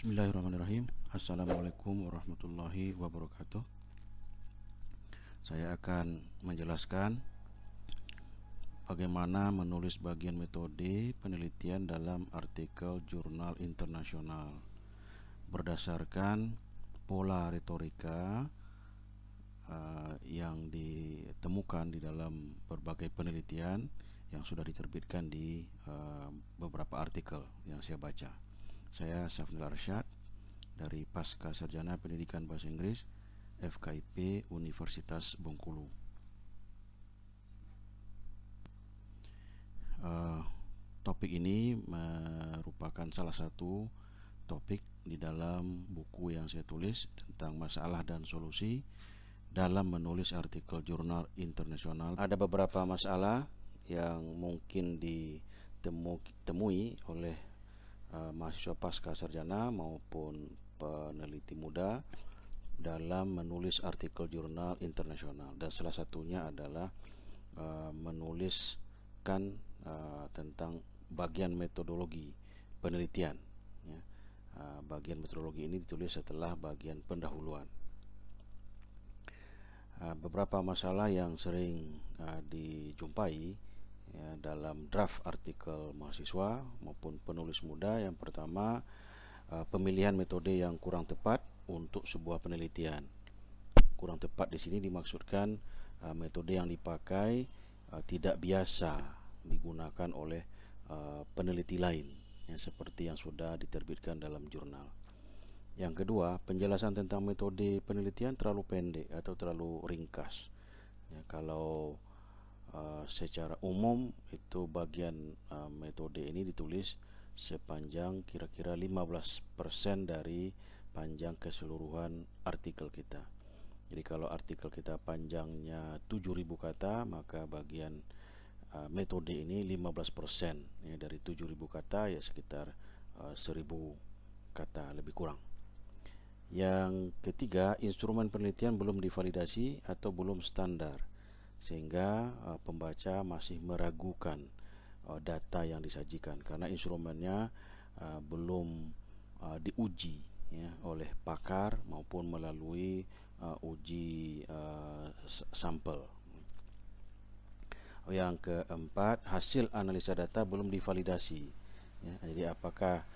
Bismillahirrahmanirrahim. Assalamualaikum warahmatullahi wabarakatuh. Saya akan menjelaskan bagaimana menulis bagian metode penelitian dalam artikel jurnal internasional berdasarkan pola retorika yang ditemukan di dalam berbagai penelitian yang sudah diterbitkan di beberapa artikel yang saya baca. Saya Safnil Arsyad dari Pasca Sarjana Pendidikan Bahasa Inggris FKIP Universitas Bengkulu. Topik ini merupakan salah satu topik di dalam buku yang saya tulis tentang masalah dan solusi dalam menulis artikel jurnal internasional. Ada beberapa masalah yang mungkin ditemui oleh mahasiswa pasca sarjana maupun peneliti muda dalam menulis artikel jurnal internasional, dan salah satunya adalah menuliskan tentang bagian metodologi penelitian. Bagian metodologi ini ditulis setelah bagian pendahuluan. Beberapa masalah yang sering dijumpai dalam draft artikel mahasiswa maupun penulis muda. Yang pertama, pemilihan metode yang kurang tepat untuk sebuah penelitian. Kurang tepat di sini dimaksudkan metode yang dipakai tidak biasa digunakan oleh peneliti lain, seperti yang sudah diterbitkan dalam jurnal. Yang kedua, penjelasan tentang metode penelitian terlalu pendek atau terlalu ringkas. Kalau secara umum itu bagian metode ini ditulis sepanjang kira-kira 15% dari panjang keseluruhan artikel kita. Jadi kalau artikel kita panjangnya 7.000 kata, maka bagian metode ini 15% dari 7.000 kata, ya sekitar 1.000 kata lebih kurang. Yang ketiga, instrumen penelitian belum divalidasi atau belum standar, sehingga pembaca masih meragukan data yang disajikan karena instrumennya belum diuji oleh pakar maupun melalui uji sampel. Yang keempat, hasil analisa data belum divalidasi. Jadi apakah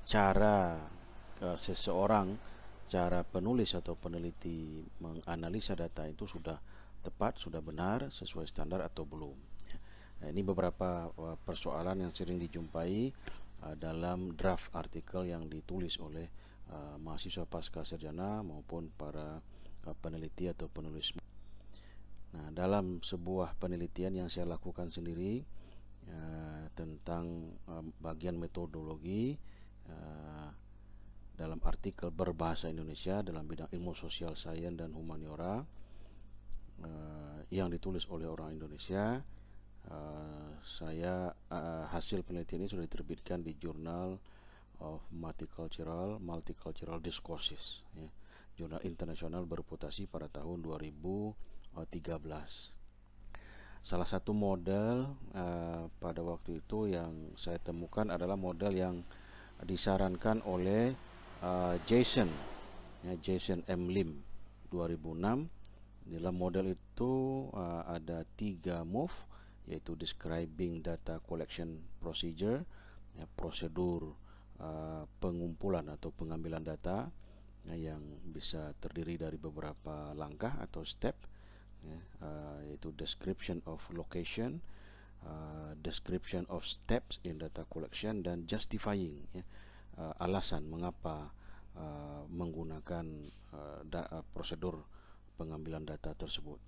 cara penulis atau peneliti menganalisa data itu sudah tepat, sudah benar, sesuai standar atau belum. Ini beberapa persoalan yang sering dijumpai dalam draft artikel yang ditulis oleh mahasiswa pasca sarjana maupun para peneliti atau penulis. Nah, dalam sebuah penelitian yang saya lakukan sendiri tentang bagian metodologi dalam artikel berbahasa Indonesia dalam bidang ilmu sosial sains dan humaniora yang ditulis oleh orang Indonesia, hasil penelitian ini sudah diterbitkan di Journal of Multicultural Discourses, jurnal internasional bereputasi pada tahun 2013. Salah satu model pada waktu itu yang saya temukan adalah model yang disarankan oleh Jason M. Lim 2006. Dalam model itu ada 3 move, yaitu describing data collection procedure, prosedur pengumpulan atau pengambilan data yang bisa terdiri dari beberapa langkah atau step, yaitu description of location, description of steps in data collection, dan justifying, alasan mengapa menggunakan prosedur pengambilan data tersebut.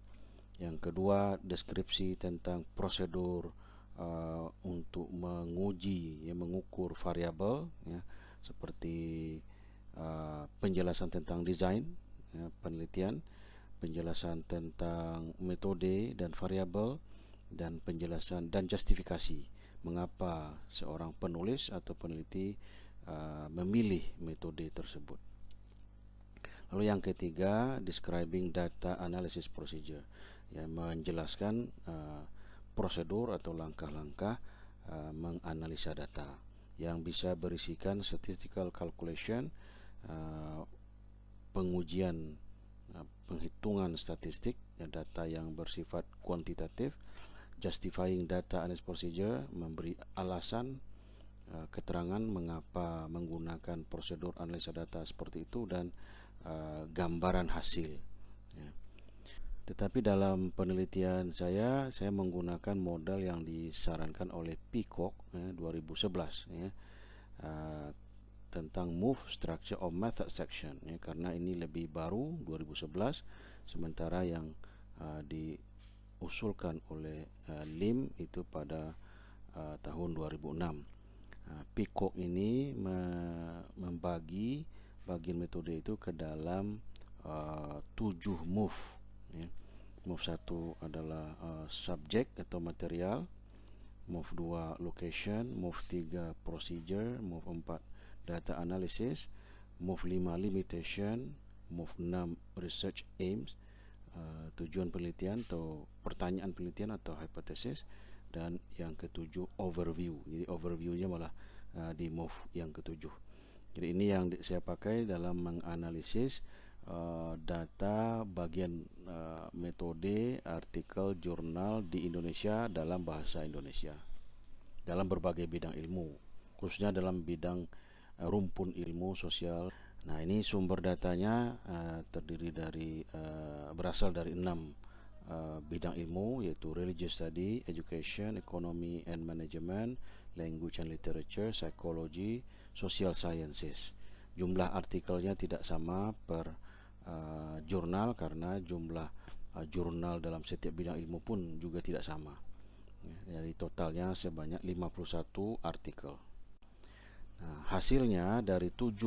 Yang kedua, deskripsi tentang prosedur untuk mengukur variabel, seperti penjelasan tentang desain penelitian, penjelasan tentang metode dan variabel, dan penjelasan dan justifikasi mengapa seorang penulis atau peneliti memilih metode tersebut. Lalu yang ketiga, describing data analysis procedure, yang menjelaskan prosedur atau langkah-langkah menganalisa data. yang bisa berisikan statistical calculation, pengujian penghitungan statistik, data yang bersifat kuantitatif, justifying data analysis procedure, memberi alasan keterangan mengapa menggunakan prosedur analisa data seperti itu, dan gambaran hasil. Ya. Tetapi dalam penelitian saya menggunakan modal yang disarankan oleh Peacock 2011 tentang Move Structure of Method Section, karena ini lebih baru 2011, sementara yang diusulkan oleh Lim itu pada tahun 2006. Peacock ini membagi bagian metode itu ke dalam 7 move. Move 1 adalah subject atau material, move 2 location, move 3 procedure, move 4 data analysis, move 5 limitation, move 6 research aims, tujuan penelitian atau pertanyaan penelitian atau hypothesis, dan yang ketujuh overview. Jadi overviewnya malah di move yang ketujuh. Jadi ini yang saya pakai dalam menganalisis data bagian metode artikel jurnal di Indonesia dalam bahasa Indonesia dalam berbagai bidang ilmu, khususnya dalam bidang rumpun ilmu sosial. Nah, ini sumber datanya terdiri dari berasal dari 6 bidang ilmu, yaitu religious study, education, economy and management, language and literature, psychology, social sciences. Jumlah artikelnya tidak sama per jurnal karena jumlah jurnal dalam setiap bidang ilmu pun juga tidak sama. Jadi totalnya sebanyak 51 artikel. Nah, hasilnya dari 7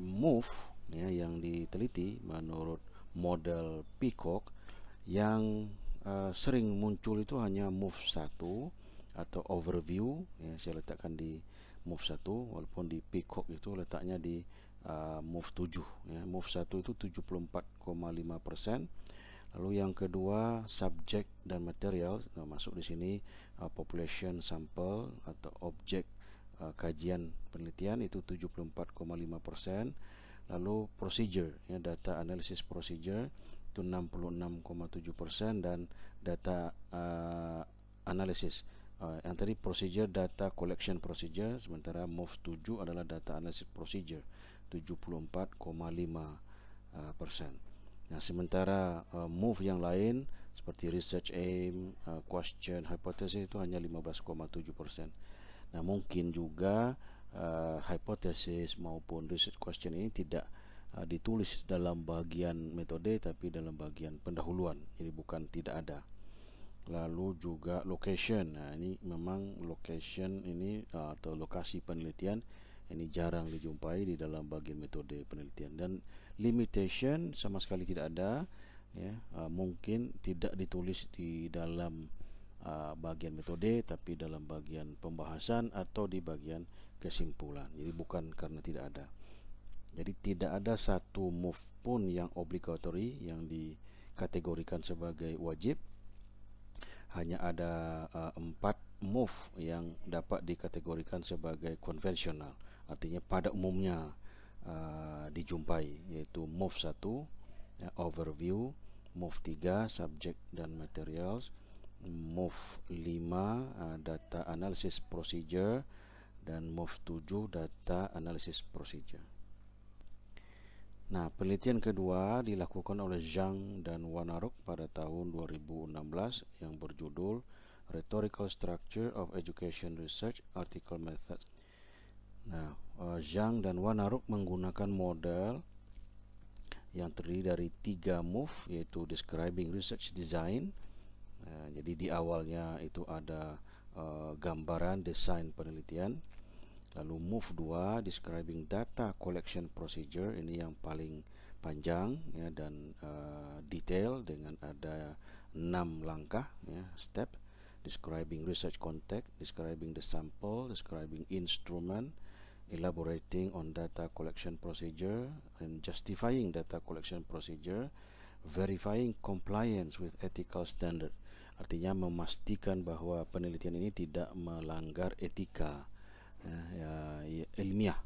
move yang diteliti menurut model Peacock, yang sering muncul itu hanya move 1 atau overview, saya letakkan di move 1, walaupun di Peacock itu letaknya di move 7. Move 1 itu 74,5%. Lalu yang kedua subject dan material, masuk di sini population sample atau objek kajian penelitian itu 74,5%. Lalu procedure, data analysis procedure itu 66,7%, dan data analysis yang tadi procedure data collection procedure, sementara move 7 adalah data analysis procedure 74,5%. Nah, sementara move yang lain seperti research aim, question, hypothesis itu hanya 15,7%. Nah, mungkin juga hypothesis maupun research question ini tidak ditulis dalam bagian metode tapi dalam bagian pendahuluan, jadi bukan tidak ada. Lalu juga location. Nah, ini memang location ini atau lokasi penelitian ini jarang dijumpai di dalam bagian metode penelitian, dan limitation sama sekali tidak ada, mungkin tidak ditulis di dalam bagian metode tapi dalam bagian pembahasan atau di bagian kesimpulan. Jadi bukan karena tidak ada. Jadi tidak ada satu move pun yang obligatory yang dikategorikan sebagai wajib. Hanya ada 4 move yang dapat dikategorikan sebagai konvensional, artinya pada umumnya dijumpai, yaitu move 1 overview, move 3 subject dan materials, move 5 data analysis procedure, dan move 7 data analysis procedure. Nah, penelitian kedua dilakukan oleh Zhang dan Wanaruk pada tahun 2016 yang berjudul Rhetorical Structure of Education Research Article Methods. Nah, Zhang dan Wanaruk menggunakan model yang terdiri dari 3 move, yaitu Describing Research Design. Jadi di awalnya itu ada gambaran desain penelitian. Lalu move 2 Describing Data Collection Procedure, ini yang paling panjang dan detail dengan ada 6 langkah step. Describing research context, describing the sample, describing instrument, elaborating on data collection procedure, and justifying data collection procedure, verifying compliance with ethical standard. artinya memastikan bahwa penelitian ini tidak melanggar etika ilmiah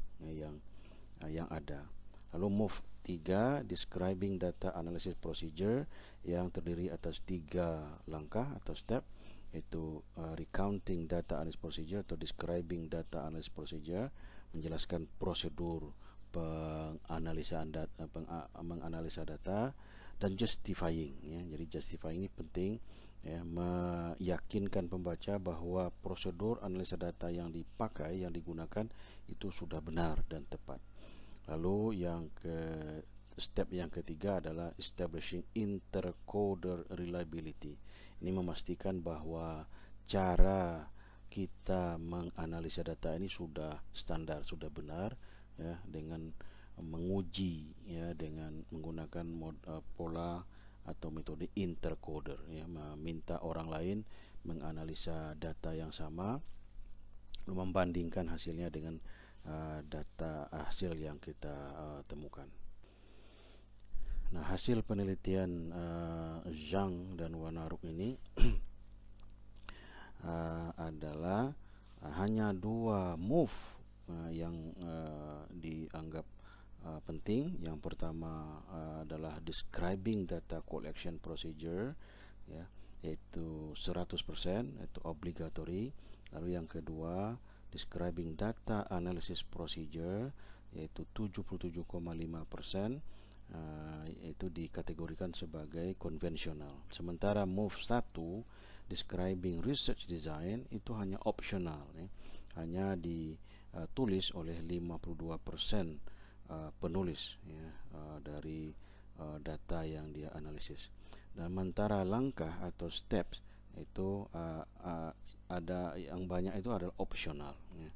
yang ada. Lalu move 3, describing data analysis procedure, yang terdiri atas 3 langkah atau step, yaitu recounting data analysis procedure atau describing data analysis procedure, menjelaskan prosedur menganalisa data, dan justifying ya. Jadi justifying ini penting ya, meyakinkan pembaca bahwa prosedur analisa data yang dipakai, yang digunakan itu sudah benar dan tepat. Lalu step yang ketiga adalah establishing intercoder reliability. Ini memastikan bahwa cara kita menganalisa data ini sudah standar, sudah benar ya, dengan menguji ya, dengan menggunakan pola atau metode intercoder ya, meminta orang lain menganalisa data yang sama, membandingkan hasilnya dengan data hasil yang kita temukan. Nah, hasil penelitian Zhang dan Wanaruk ini adalah hanya 2 move yang dianggap penting. Yang pertama adalah describing data collection procedure ya, yaitu 100%, yaitu obligatory. Lalu yang kedua describing data analysis procedure, yaitu 77,5%, yaitu dikategorikan sebagai konvensional. Sementara move 1, describing research design, itu hanya optional ya. Hanya ditulis oleh 52% penulis ya, dari data yang dia analisis. Dan sementara langkah atau steps itu ada yang banyak itu adalah opsional ya.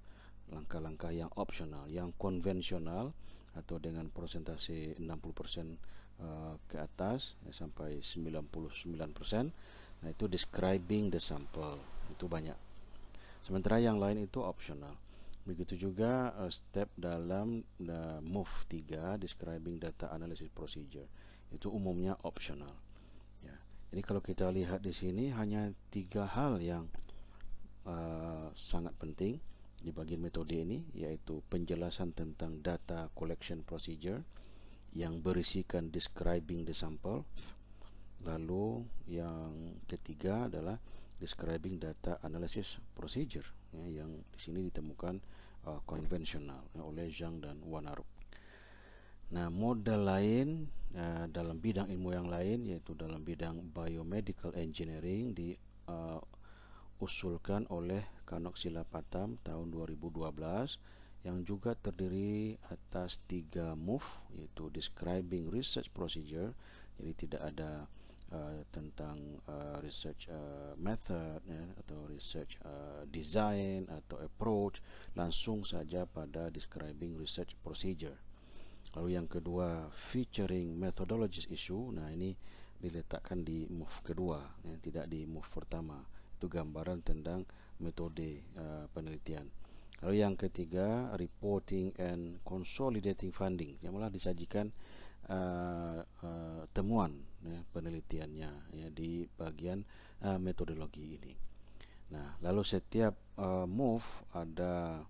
Langkah-langkah yang opsional. Yang konvensional atau dengan persentase 60% ke atas ya, sampai 99%, nah itu describing the sample, itu banyak. Sementara yang lain itu optional. Begitu juga step dalam move 3, describing data analysis procedure, itu umumnya optional ya. Jadi kalau kita lihat di sini hanya 3 hal yang sangat penting di bagian metode ini, yaitu penjelasan tentang data collection procedure yang berisikan describing the sample. Lalu yang ketiga adalah describing data analysis procedure ya, yang di sini ditemukan konvensional oleh Zhang dan Wanaruk. Nah, model lain dalam bidang ilmu yang lain, yaitu dalam bidang biomedical engineering, diusulkan oleh Kanok Silapatam tahun 2012, yang juga terdiri atas 3 move, yaitu describing research procedure, jadi tidak ada tentang research method ya, atau research design atau approach, langsung saja pada describing research procedure. Lalu yang kedua, featuring methodologies issue. Nah, ini diletakkan di move kedua ya, tidak di move pertama. Itu gambaran tentang metode penelitian. Lalu yang ketiga, reporting and consolidating finding, yang malah disajikan temuan ya, penelitiannya ya, di bagian metodologi ini. Nah, lalu setiap move ada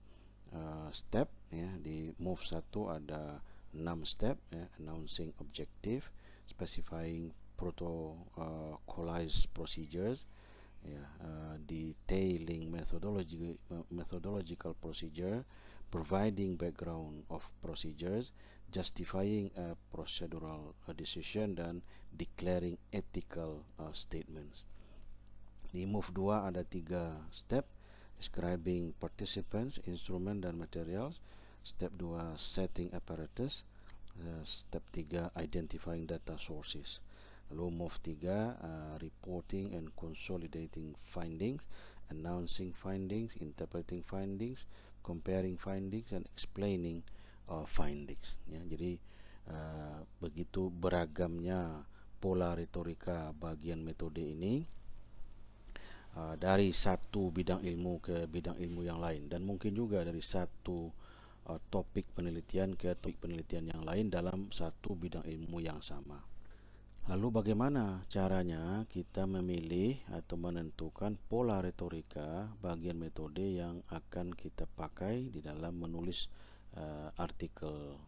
step ya. Di move 1 ada 6 step ya, announcing objective, specifying protocolized procedures ya, detailing methodological procedure, providing background of procedures, justifying a procedural decision, dan declaring ethical statements. Di move 2 ada 3 step, describing participants, instrument, dan materials. Step 2 setting apparatus. Step 3 identifying data sources. Lalu move 3 reporting and consolidating findings, announcing findings, interpreting findings, comparing findings, and explaining findings ya. Jadi begitu beragamnya pola retorika bagian metode ini dari satu bidang ilmu ke bidang ilmu yang lain, dan mungkin juga dari satu topik penelitian ke topik penelitian yang lain dalam satu bidang ilmu yang sama. Lalu bagaimana caranya kita memilih atau menentukan pola retorika bagian metode yang akan kita pakai di dalam menulis artikel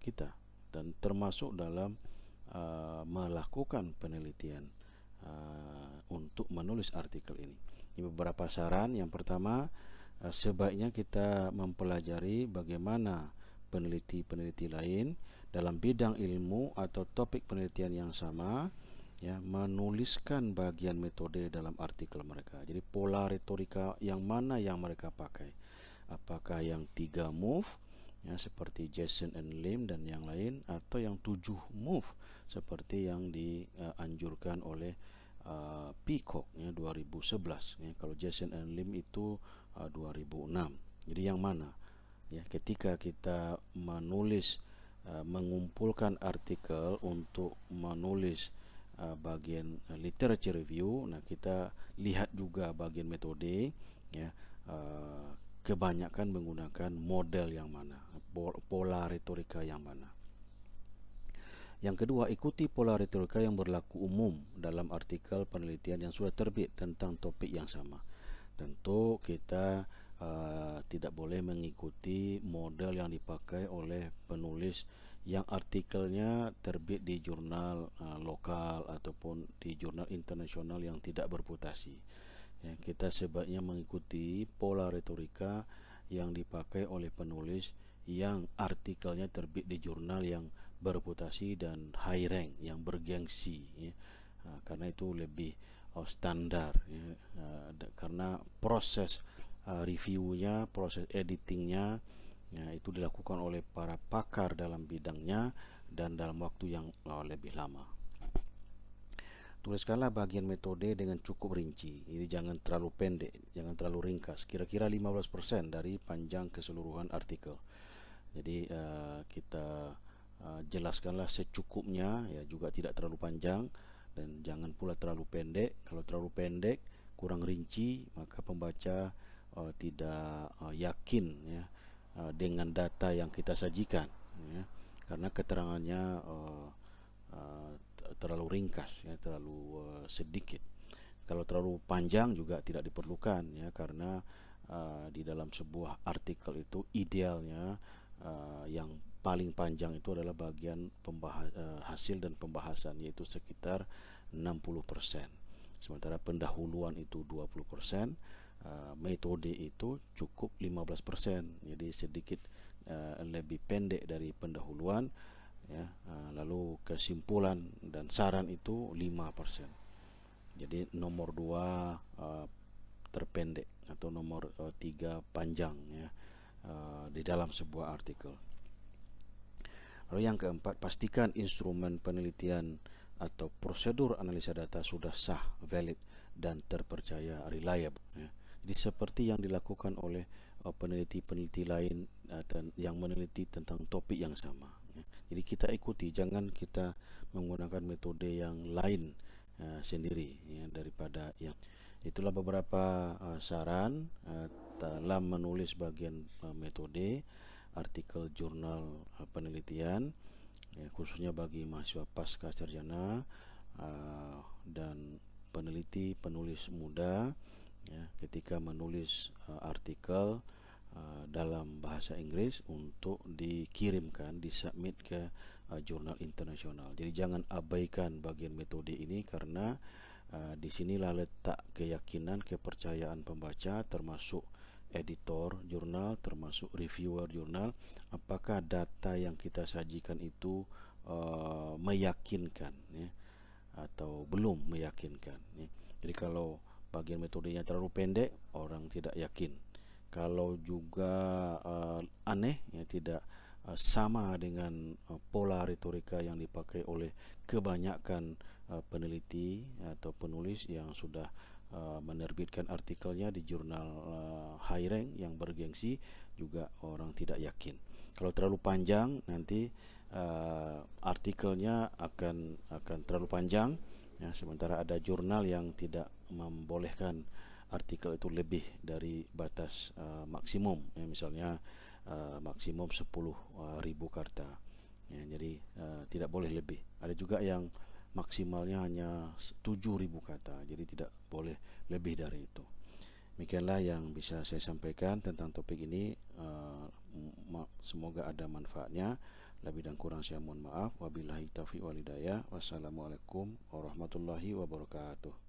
kita, dan termasuk dalam melakukan penelitian untuk menulis artikel ini. Ini beberapa saran. Yang pertama, sebaiknya kita mempelajari bagaimana peneliti-peneliti lain dalam bidang ilmu atau topik penelitian yang sama menuliskan bagian metode dalam artikel mereka. Jadi pola retorika yang mana yang mereka pakai? Apakah yang 3 move seperti Jason and Lim dan yang lain, atau yang 7 move seperti yang dianjurkan oleh Peacock 2011 kalau Jason and Lim itu 2006. Jadi yang mana? Ketika kita menulis mengumpulkan artikel untuk menulis bagian literature review, nah kita lihat juga bagian metode kebanyakan menggunakan model yang mana, pola retorika yang mana. Yang kedua, ikuti pola retorika yang berlaku umum dalam artikel penelitian yang sudah terbit tentang topik yang sama. Tentu kita tidak boleh mengikuti model yang dipakai oleh penulis yang artikelnya terbit di jurnal lokal ataupun di jurnal internasional yang tidak berputasi. Kita sebaiknya mengikuti pola retorika yang dipakai oleh penulis yang artikelnya terbit di jurnal yang berputasi dan high rank, yang bergengsi karena itu lebih standar karena proses reviewnya, proses editingnya itu dilakukan oleh para pakar dalam bidangnya dan dalam waktu yang lebih lama. Tuliskanlah bagian metode dengan cukup rinci. Ini jangan terlalu pendek, jangan terlalu ringkas. Kira-kira 15% dari panjang keseluruhan artikel. Jadi kita jelaskanlah secukupnya, juga tidak terlalu panjang dan jangan pula terlalu pendek. Kalau terlalu pendek, kurang rinci, maka pembaca tidak yakin dengan data yang kita sajikan karena keterangannya terlalu ringkas, terlalu sedikit. Kalau terlalu panjang juga tidak diperlukan karena di dalam sebuah artikel itu idealnya yang paling panjang itu adalah bagian hasil dan pembahasan, yaitu sekitar 60%. Sementara pendahuluan itu 20%, metode itu cukup 15%. Jadi sedikit lebih pendek dari pendahuluan lalu kesimpulan dan saran itu 5%. Jadi nomor 2 terpendek atau nomor 3 panjang di dalam sebuah artikel. Lalu yang keempat, pastikan instrumen penelitian atau prosedur analisa data sudah sah, valid, dan terpercaya, reliable. Jadi seperti yang dilakukan oleh peneliti-peneliti lain yang meneliti tentang topik yang sama. Jadi kita ikuti, jangan kita menggunakan metode yang lain sendiri daripada yang. Itulah beberapa saran dalam menulis bagian metode artikel jurnal penelitian, khususnya bagi mahasiswa pasca sarjana dan peneliti penulis muda ketika menulis artikel dalam bahasa Inggris untuk dikirimkan, disubmit ke jurnal internasional. Jadi jangan abaikan bagian metode ini karena di sinilah letak keyakinan, kepercayaan pembaca, termasuk editor jurnal, termasuk reviewer jurnal, apakah data yang kita sajikan itu meyakinkan atau belum meyakinkan. Jadi kalau bagian metodenya terlalu pendek, orang tidak yakin. Kalau juga aneh, tidak sama dengan pola retorika yang dipakai oleh kebanyakan peneliti atau penulis yang sudah menerbitkan artikelnya di jurnal high rank yang bergengsi, juga orang tidak yakin. Kalau terlalu panjang, nanti artikelnya akan terlalu panjang sementara ada jurnal yang tidak membolehkan artikel itu lebih dari batas maksimum, misalnya maksimum 10.000 kata. Jadi tidak boleh lebih. Ada juga yang maksimalnya hanya 7.000 kata, jadi tidak boleh lebih dari itu. Demikianlah yang bisa saya sampaikan tentang topik ini. Semoga ada manfaatnya. Lebih dan kurang saya mohon maaf. Wabillahi taufiq wal hidayah. Wassalamualaikum warahmatullahi wabarakatuh.